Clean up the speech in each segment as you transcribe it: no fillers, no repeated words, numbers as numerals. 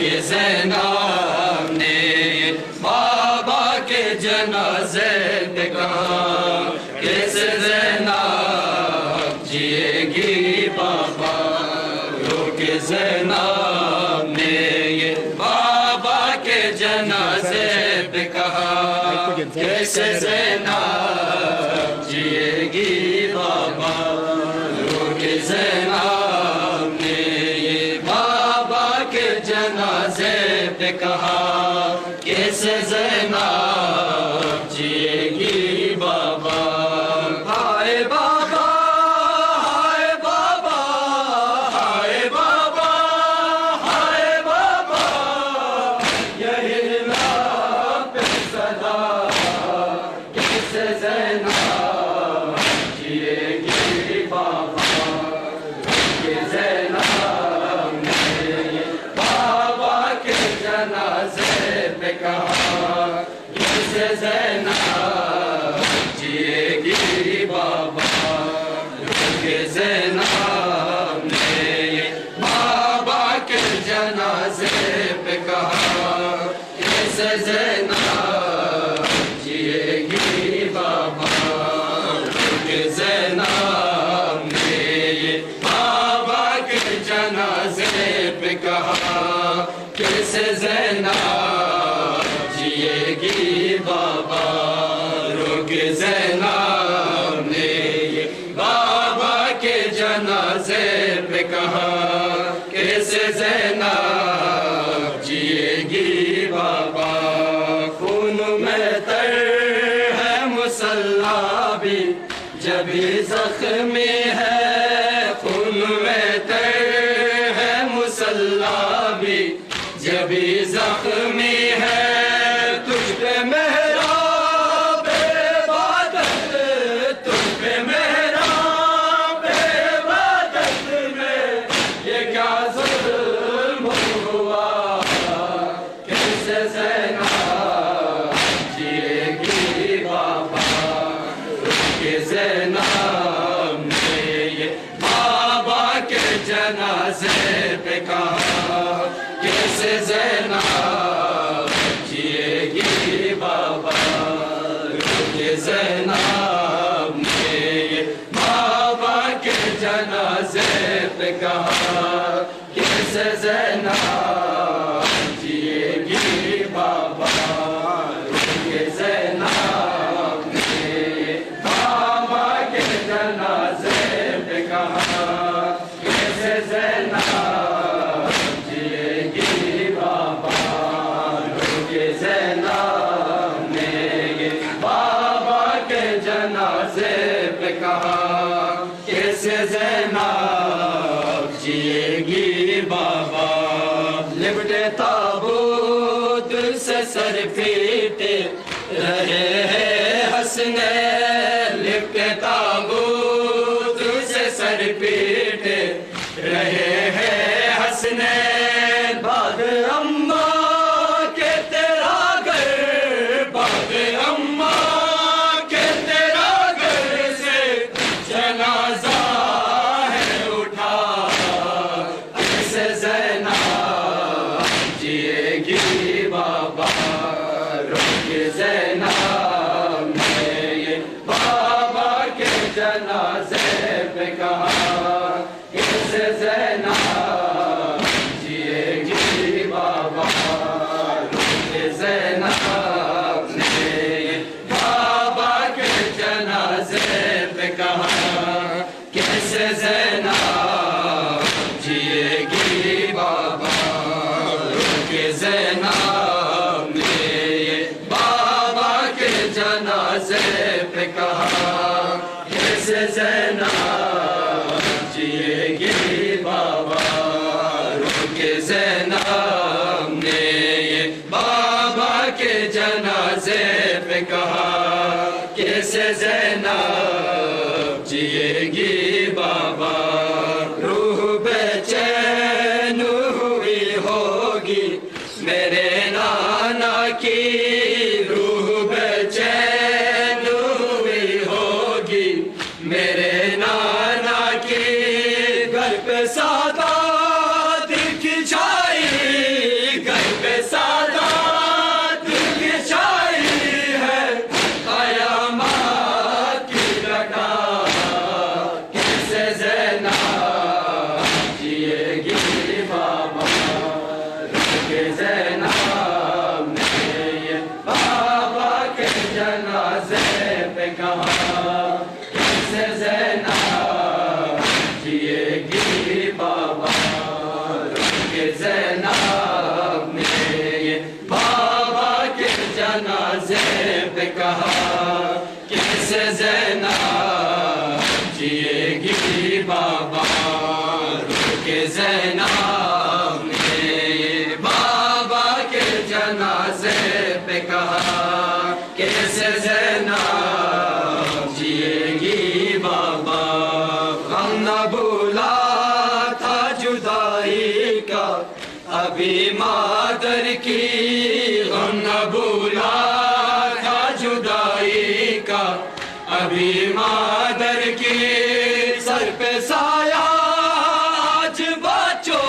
کہ زینب نے بابا کے جنازے پہ کہا کیسے زینب جیے گی بابا رو کے زینب نے بابا کے جنازے پہ کہا کیسے زینب جیے گی بابا رو کے زینب نے بابا کے جنازے پہ کہا کیسے زینب جیے گی بابا ہائے بابا ہائے بابا ہائے بابا ہائے بابا یہی لب پہ صدا کیسے زینب جیے گی بابا کہ زینب نے بابا کے جنازے پہ کہا کیسے زینب جیے گی بابا کہ زینب نے بابا کے جنازے پہ کہا کیسے زینب جیے گی بابا کہ زینب نے بابا کے جنازے پہ کہا کیسے زینب جیے گی بابا رو کے زینب نے بابا کے جنازے پہ کہا کیسے زینب جیے گی بابا خون میں تر ہے مصلی بھی جبھی زخمی ہے خون میں تر ہے مصلی بھی جبھی زخمی ہے تجھ پہ محراب عبادت تجھ پہ محراب عبادت میں یہ کیا ظلم ہوا کیسے زینب جیے گی بابا کہ زینب نے بابا کے جنازے پہ کہا کیسے زینب جیے گی بابا کہ زینب نے بابا کے جنازے پہ کہا کیسے زینب جیے گی بابا کہ زینب نے بابا کے جنازے پہ کہا کیسے زینب جنازے پہ کہا کیسے زینب جیے گی بابا لپٹے تابوت سے سر پیٹے رہے ہیں حسنین لپٹے تابوت سے سر پیٹے رہے ہیں حسنین بعد اماں کے تیرا گھر بعد اماں زینب نے بابا کے جنازے پہ کہا کیسے زینب جیے گی بابا کہ زینب نے بابا کے جنازے پہ کہا کیسے زینب جیے گی بابا کہ زینب نے جنازے پہ کہا کیسے زینب جیے گی بابا کہ زینب نے بابا کے جنازے پہ کہا کیسے زینب جیے گی بابا روح بے چین ہوئی ہوگی میرے نانا کی روح بے چین ہوئی ہوگی میرے نانا کی گھر پہ سادات کی چھائی کے زینب نے یہ بابا کے جنازے پہ کہا کیسے زینب جیے گی بابا کے زینب نے یہ بابا کے جنازے پہ کہا کیسے زینب جیے گی بابا کے زینب نے بابا کے جنازے پہ کہا کیسے زینب جیے گی بابا غم نہ بھولا تھا جدائی کا ابھی مادر کی غم نہ بھولا تھا جدائی کا ابھی مادر کی سر پہ سایہ آج بچو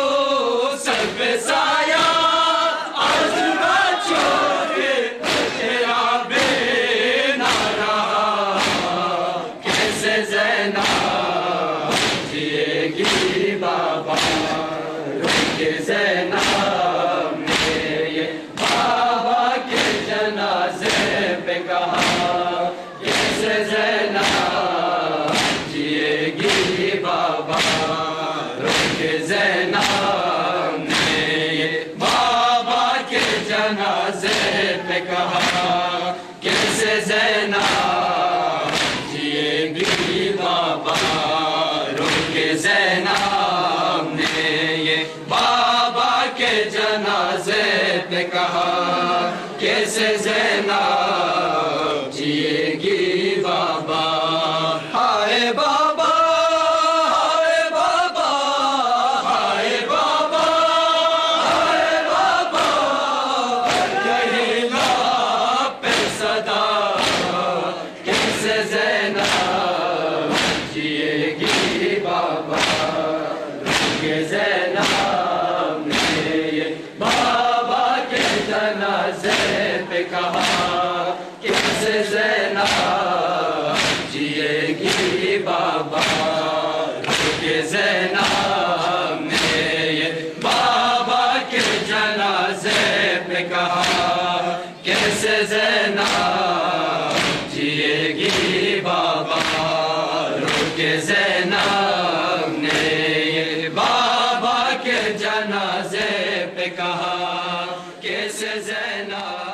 سر پہ سایہ آج بچو تیرا بے نہ رہا کیسے زینب جیے گی بابا کے زینب نے یہ بابا کے جنازے پہ کہا کیسے زینب جیے گی بابا کے زینب نے یہ بابا کے جنازے پہ کہا کیسے زینب جیے گی بابا کے زینب نے یہ بابا کے جنازے پہ کہا کیسے زینب جیے گی بابا ہائے بابا ہائے بابا ہائے بابا ہائے بابا یہی لب پہ صدا کیسے زینب جیے گی بابا کے زینب نے یہ بابا کے جنازے پہ کہا کیسے زینب جیے گی بابا کے زینب نے یہ بابا کے جنازے پہ کہا کیسے زینب جیے گی بابا کے زینب نے یہ بابا کے جنازے پہ کہا کیسے زینب